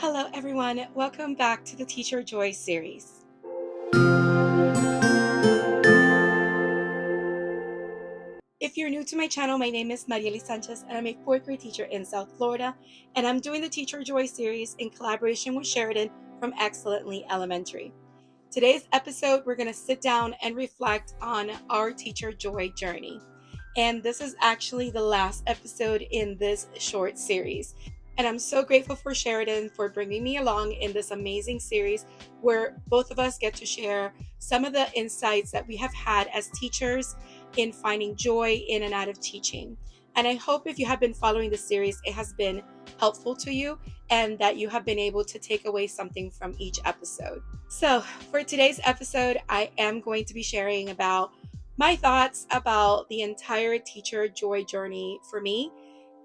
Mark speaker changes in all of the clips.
Speaker 1: Hello, everyone. Welcome back to the Teacher Joy series. If you're new to my channel, my name is Mariely Sanchez, and I'm a fourth grade teacher in South Florida, and I'm doing the Teacher Joy series in collaboration with Sharidan from Excellently Elementary. Today's episode, we're going to sit down and reflect on our Teacher Joy journey. And this is actually the last episode in this short series. And I'm so grateful for Sheridan for bringing me along in this amazing series where both of us get to share some of the insights that we have had as teachers in finding joy in and out of teaching. And I hope if you have been following the series, it has been helpful to you and that you have been able to take away something from each episode. So, for today's episode, I am going to be sharing about my thoughts about the entire teacher joy journey for me.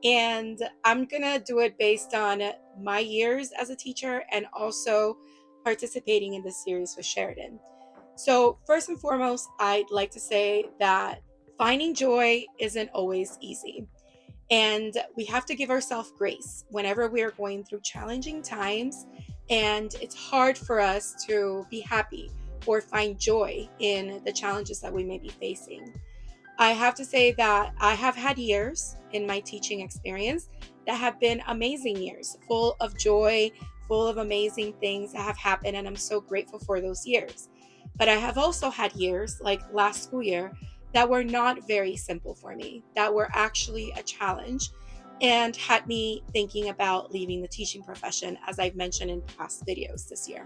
Speaker 1: And I'm going to do it based on my years as a teacher and also participating in this series with Sheridan. So, first and foremost, I'd like to say that finding joy isn't always easy. And we have to give ourselves grace whenever we are going through challenging times. And it's hard for us to be happy or find joy in the challenges that we may be facing. I have to say that I have had years in my teaching experience that have been amazing years, full of joy, full of amazing things that have happened. And I'm so grateful for those years. But I have also had years, like last school year, that were not very simple for me, that were actually a challenge and had me thinking about leaving the teaching profession, as I've mentioned in past videos this year.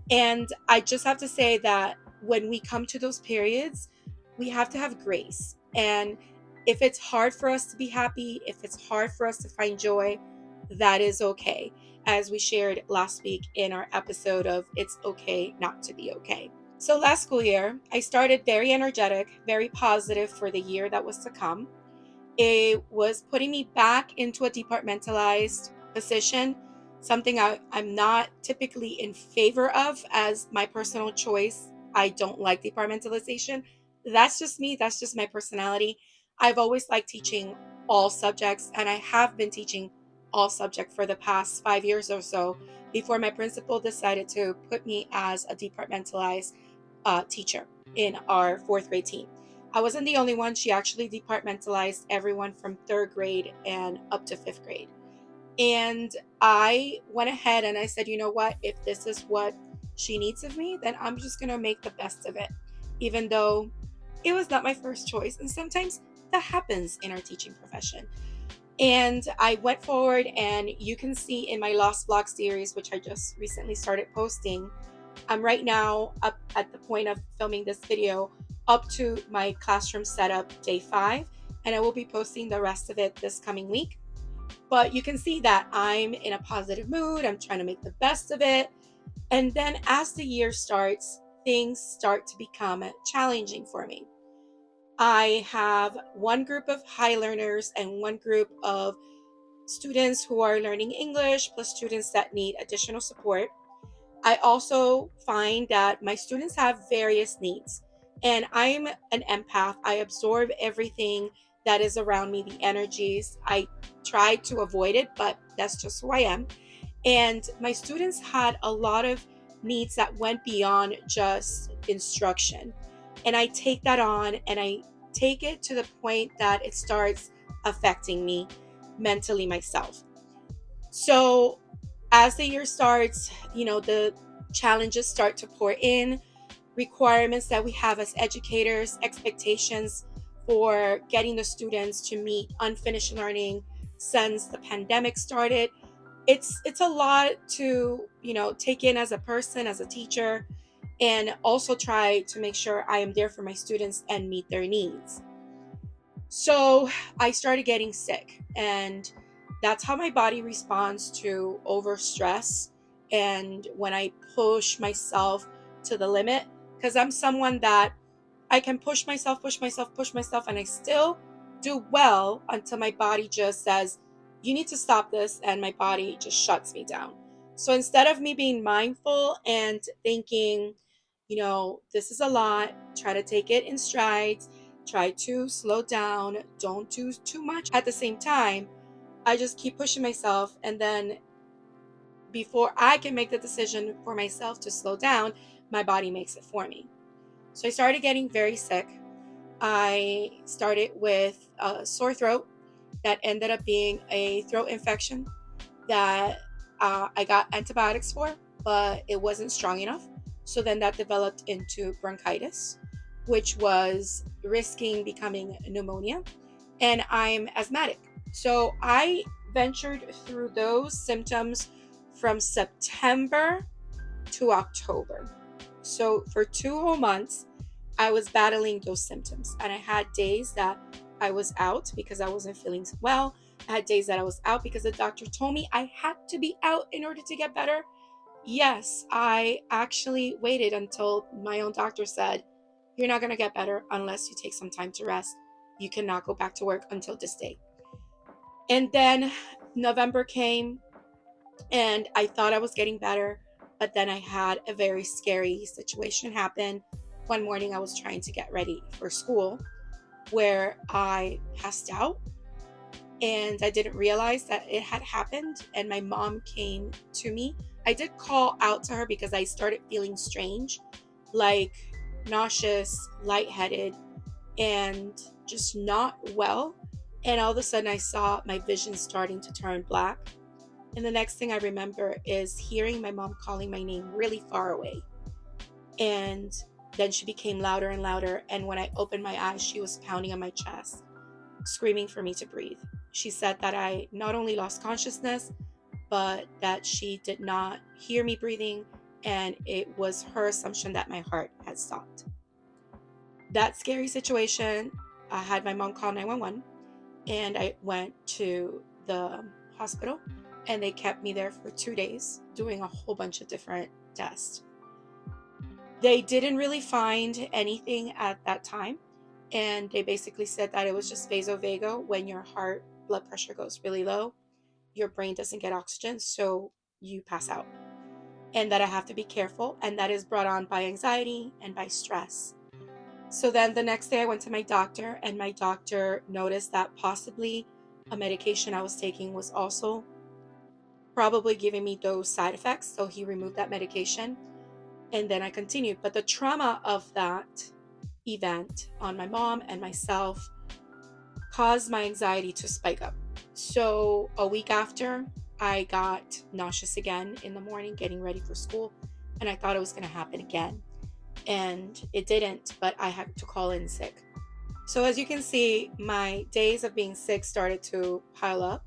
Speaker 1: And I just have to say that when we come to those periods, we have to have grace. And if it's hard for us to be happy, if it's hard for us to find joy, that is okay. As we shared last week in our episode of It's Okay Not to Be Okay. So last school year, I started very energetic, very positive for the year that was to come. It was putting me back into a departmentalized position, something I'm not typically in favor of as my personal choice. I don't like departmentalization. That's just me, that's just my personality. I've always liked teaching all subjects, and I have been teaching all subjects for the past 5 years or so before my principal decided to put me as a departmentalized teacher in our fourth grade team. I wasn't the only one. She actually departmentalized everyone from third grade and up to fifth grade. And I went ahead and I said, you know what? If this is what she needs of me, then I'm just going to make the best of it, even though it was not my first choice. And sometimes that happens in our teaching profession. And I went forward, and you can see in my Lost Blog series, which I just recently started posting, I'm right now up at the point of filming this video up to my classroom setup day 5, and I will be posting the rest of it this coming week. But you can see that I'm in a positive mood. I'm trying to make the best of it. And then as the year starts, things start to become challenging for me. I have one group of high learners and one group of students who are learning English, plus students that need additional support. I also find that my students have various needs, and I'm an empath. I absorb everything that is around me, the energies. I try to avoid it, but that's just who I am. And my students had a lot of needs that went beyond just instruction. And I take that on and I take it to the point that it starts affecting me mentally myself. So as the year starts, the challenges start to pour in, requirements that we have as educators, expectations for getting the students to meet unfinished learning since the pandemic started. It's a lot to, take in as a person, as a teacher, and also try to make sure I am there for my students and meet their needs. So I started getting sick, and that's how my body responds to overstress and when I push myself to the limit. Because I'm someone that I can push myself, push myself, push myself, and I still do well until my body just says, you need to stop this, and my body just shuts me down. So instead of me being mindful and thinking, this is a lot, try to take it in strides, try to slow down, don't do too much at the same time, I just keep pushing myself. And then before I can make the decision for myself to slow down, my body makes it for me. So I started getting very sick. I started with a sore throat that ended up being a throat infection that I got antibiotics for, but it wasn't strong enough. So then that developed into bronchitis, which was risking becoming pneumonia. And I'm asthmatic. So I ventured through those symptoms from September to October. So for 2 whole months, I was battling those symptoms. And I had days that I was out because I wasn't feeling well. I had days that I was out because the doctor told me I had to be out in order to get better. Yes, I actually waited until my own doctor said, "You're not going to get better unless you take some time to rest. You cannot go back to work until this day." And then November came and I thought I was getting better, but then I had a very scary situation happen. One morning I was trying to get ready for school where I passed out and I didn't realize that it had happened. And my mom came to me. I did call out to her because I started feeling strange, like nauseous, lightheaded, and just not well. And all of a sudden, I saw my vision starting to turn black. And the next thing I remember is hearing my mom calling my name really far away. And then she became louder and louder. And when I opened my eyes, she was pounding on my chest, screaming for me to breathe. She said that I not only lost consciousness, but that she did not hear me breathing, and it was her assumption that my heart had stopped. That scary situation, I had my mom call 911, and I went to the hospital, and they kept me there for 2 days doing a whole bunch of different tests. They didn't really find anything at that time, and they basically said that it was just vasovagal. When your heart blood pressure goes really low, your brain doesn't get oxygen, so you pass out. And that I have to be careful, and that is brought on by anxiety and by stress. So then the next day I went to my doctor, and my doctor noticed that possibly a medication I was taking was also probably giving me those side effects. So he removed that medication, and then I continued. But the trauma of that event on my mom and myself caused my anxiety to spike up. So a week after, I got nauseous again in the morning getting ready for school, and I thought it was going to happen again. And it didn't, but I had to call in sick. So as you can see, my days of being sick started to pile up.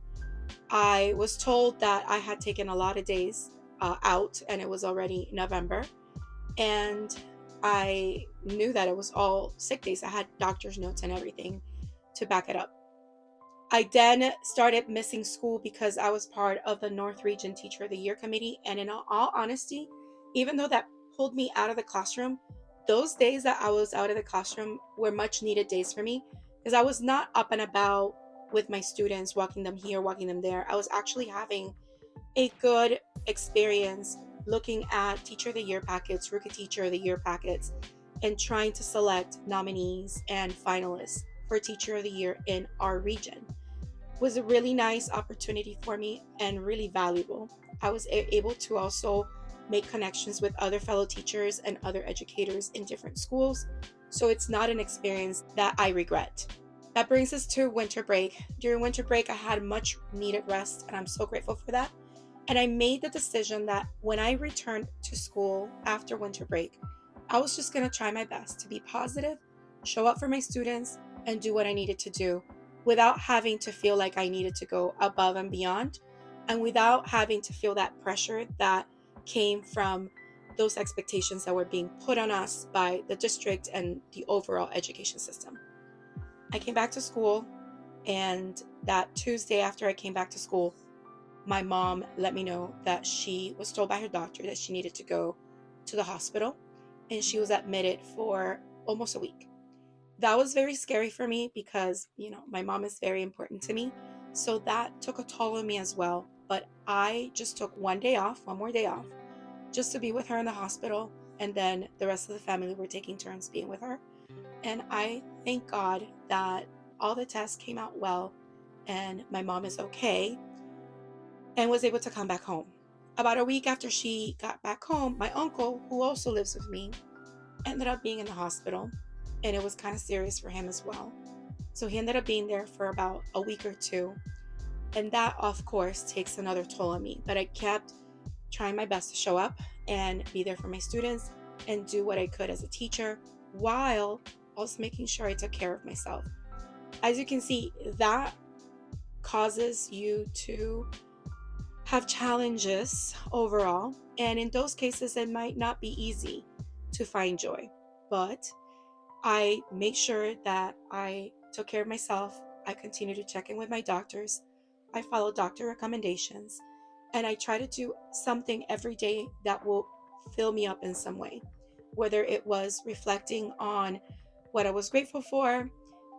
Speaker 1: I was told that I had taken a lot of days out, and it was already November. And I knew that it was all sick days. I had doctor's notes and everything to back it up. I then started missing school because I was part of the North Region Teacher of the Year committee. And in all honesty, even though that pulled me out of the classroom, those days that I was out of the classroom were much needed days for me because I was not up and about with my students, walking them here, walking them there. I was actually having a good experience looking at Teacher of the Year packets, Rookie Teacher of the Year packets, and trying to select nominees and finalists for Teacher of the Year in our region. It was a really nice opportunity for me and really valuable. I was able to also make connections with other fellow teachers and other educators in different schools, so it's not an experience that I regret. That brings us to winter break. During winter break, I had much needed rest, and I'm so grateful for that. And I made the decision that when I returned to school after winter break, I was just going to try my best to be positive, show up for my students, and do what I needed to do without having to feel like I needed to go above and beyond, and without having to feel that pressure that came from those expectations that were being put on us by the district and the overall education system. I came back to school, and that Tuesday after I came back to school, my mom let me know that she was told by her doctor that she needed to go to the hospital, and she was admitted for almost a week. That was very scary for me because, my mom is very important to me. So that took a toll on me as well. But I just took one more day off, just to be with her in the hospital. And then the rest of the family were taking turns being with her. And I thank God that all the tests came out well and my mom is okay and was able to come back home. About a week after she got back home, my uncle, who also lives with me, ended up being in the hospital, and it was kind of serious for him as well. So he ended up being there for about a week or two. And that, of course, takes another toll on me. But I kept trying my best to show up and be there for my students and do what I could as a teacher while also making sure I took care of myself. As you can see, that causes you to have challenges overall. And in those cases, it might not be easy to find joy. But I made sure that I took care of myself. I continued to check in with my doctors. I followed doctor recommendations. And I try to do something every day that will fill me up in some way, whether it was reflecting on what I was grateful for,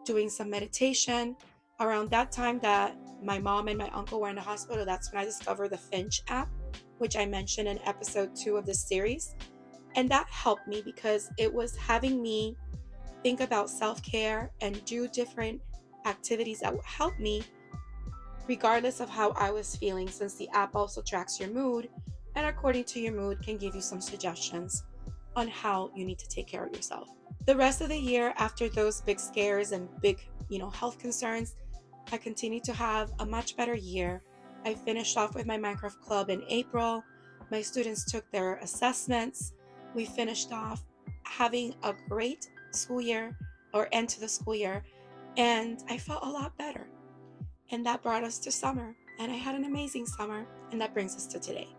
Speaker 1: doing some meditation. Around that time that my mom and my uncle were in the hospital, that's when I discovered the Finch app, which I mentioned in episode 2 of this series. And that helped me because it was having me think about self care and do different activities that would help me, regardless of how I was feeling, since the app also tracks your mood and, according to your mood, can give you some suggestions on how you need to take care of yourself. The rest of the year, after those big scares and big, health concerns, I continued to have a much better year. I finished off with my Minecraft club in April. My students took their assessments. We finished off having a great school year or end to the school year, and I felt a lot better. And that brought us to summer, and I had an amazing summer, and that brings us to today.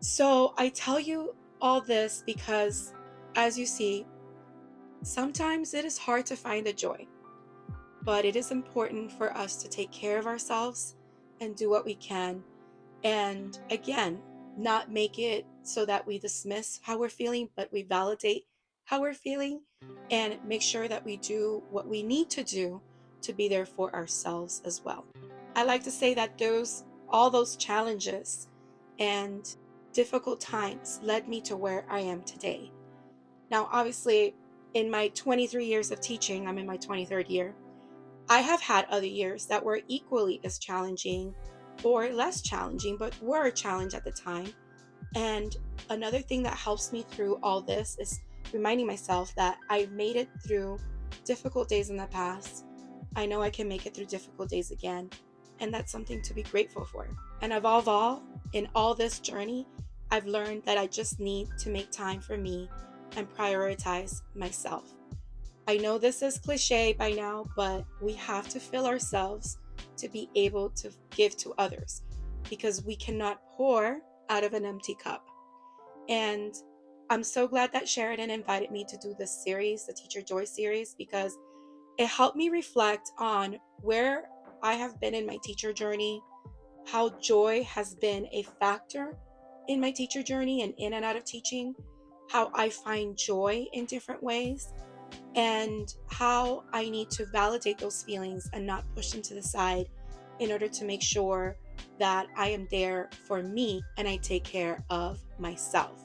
Speaker 1: So I tell you all this because, as you see, sometimes it is hard to find the joy, but it is important for us to take care of ourselves and do what we can. And again, not make it so that we dismiss how we're feeling, but we validate how we're feeling and make sure that we do what we need to do to be there for ourselves as well. I like to say that all those challenges and difficult times led me to where I am today. Now, obviously, in my 23 years of teaching, I'm in my 23rd year. I have had other years that were equally as challenging or less challenging, but were a challenge at the time. And another thing that helps me through all this is reminding myself that I've made it through difficult days in the past. I know I can make it through difficult days again. And that's something to be grateful for. And above all, in all this journey, I've learned that I just need to make time for me and prioritize myself. I know this is cliche by now, but we have to fill ourselves to be able to give to others because we cannot pour out of an empty cup. And I'm so glad that Sharidan invited me to do this series, the Teacher Joy series, because it helped me reflect on where I have been in my teacher journey, how joy has been a factor in my teacher journey and in and out of teaching, how I find joy in different ways, and how I need to validate those feelings and not push them to the side in order to make sure that I am there for me and I take care of myself.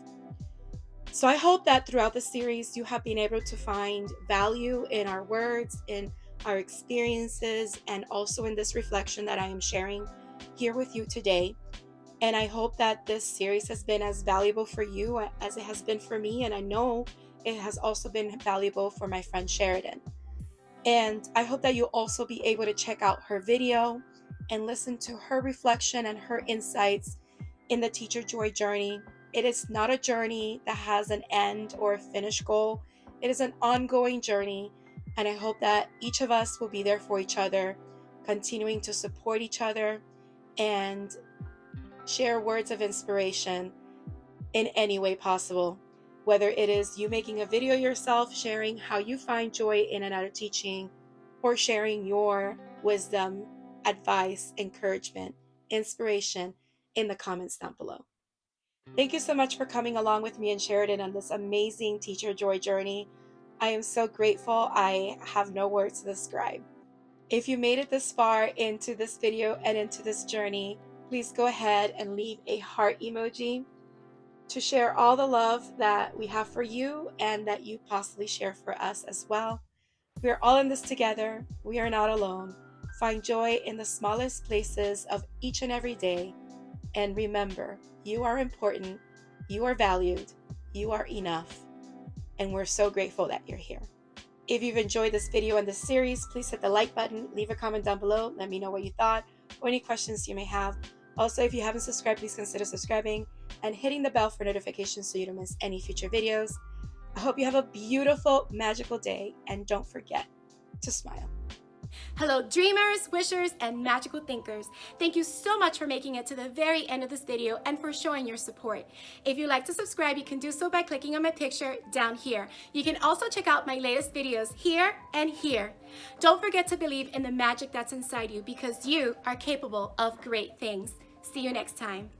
Speaker 1: So I hope that throughout the series, you have been able to find value in our words, in our experiences, and also in this reflection that I am sharing here with you today. And I hope that this series has been as valuable for you as it has been for me. And I know it has also been valuable for my friend Sharidan. And I hope that you'll also be able to check out her video and listen to her reflection and her insights in the Teacher Joy journey. It is not a journey that has an end or a finish goal. It is an ongoing journey. And I hope that each of us will be there for each other, continuing to support each other and share words of inspiration in any way possible. Whether it is you making a video yourself, sharing how you find joy in and out of teaching, or sharing your wisdom, advice, encouragement, inspiration in the comments down below. Thank you so much for coming along with me and Sheridan on this amazing teacher joy journey. I am so grateful. I have no words to describe. If you made it this far into this video and into this journey, please go ahead and leave a heart emoji to share all the love that we have for you and that you possibly share for us as well. We are all in this together. We are not alone. Find joy in the smallest places of each and every day. And remember, You are important. You are valued. You are enough. And we're so grateful that you're here. If you've enjoyed this video and this series, please hit the like button, leave a comment down below, let me know what you thought, or any questions you may have. Also, if you haven't subscribed, please consider subscribing and hitting the bell for notifications so you don't miss any future videos. I hope you have a beautiful, magical day, and don't forget to smile.
Speaker 2: Hello dreamers, wishers, and magical thinkers. Thank you so much for making it to the very end of this video and for showing your support. If you'd like to subscribe, you can do so by clicking on my picture down here. You can also check out my latest videos here and here. Don't forget to believe in the magic that's inside you because you are capable of great things. See you next time.